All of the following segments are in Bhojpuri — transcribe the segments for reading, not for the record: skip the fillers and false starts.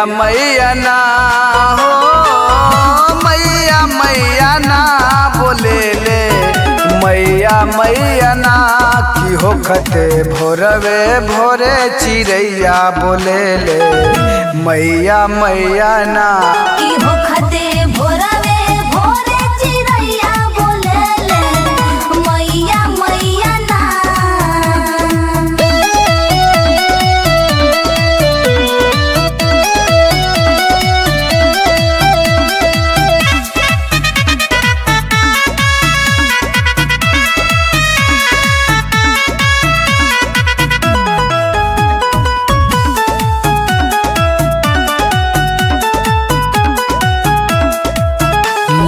मैया ना हो मैया मैया ना बोले ले मैया मैया ना की हो खते भोरवे भोरे चिड़ैया बोले ले मैया मैया ना की हो खते भोरवे भोरे चिड़ैया बोले ले मैया मैया ना।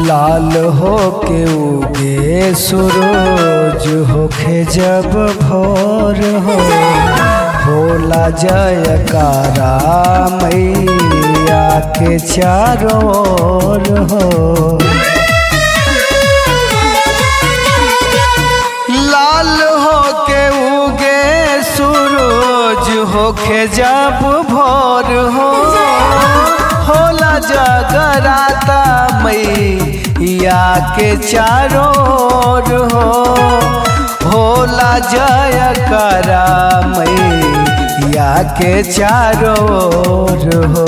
लाल हो के उगे सूरज होखे जब भोर हो होला जयकारा मैया के चारों ओर हो। लाल हो के उगे सूरज होखे जब भोर हो होला जगराता मैया के चारों ओर हो होला जयकारा मैया के चारों ओर हो।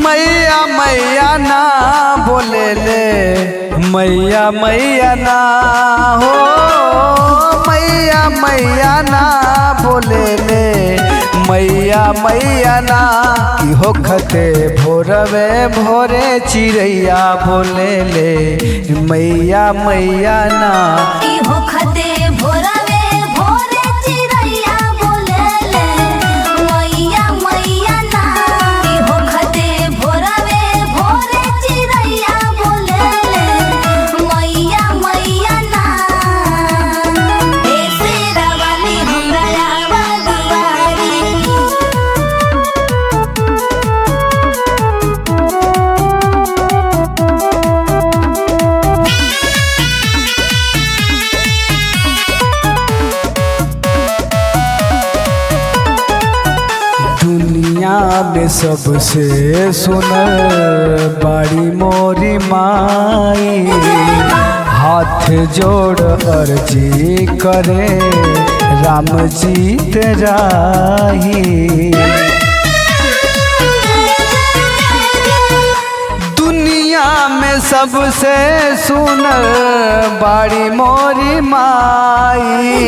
मैया मैया ना बोले ले मैया मैया ना हो मैया मैया ना बोले ले मैया मैया ना की हो खते भोरवे भोरे चिड़ैया बोले ले मैया मैया ना की हो खते भोरवे भोरे चिड़ैया बोले ले मैया मैया ना। की हो खते भोरवे भोरे चिड़ैया बोले ले मैया मैया ना। ए शेरा वाली हमरा आवाज़ दुनिया में सबसे सुनर बाड़ी मोरी माई हाथ जोड़ अर्जी करे राम जी तेराही। दुनिया में सबसे सुनर बाड़ी मोरी माई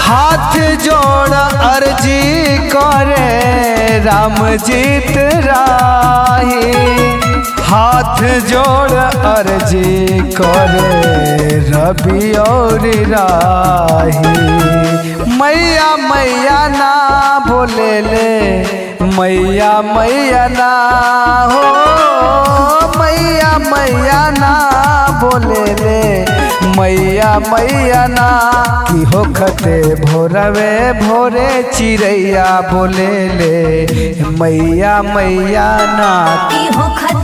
हाथ जोड़ अर्जी करे राम जीत राही। हाथ जोड़ अर्जी करे रवि और राही। मैया मैया ना बोले ले मैया मैया ना हो मैया मैया ना बोले ले मैया मैया ना की हो खते भोरवे भोरे चिड़ैया बोले ले मैया मैया ना की हो खते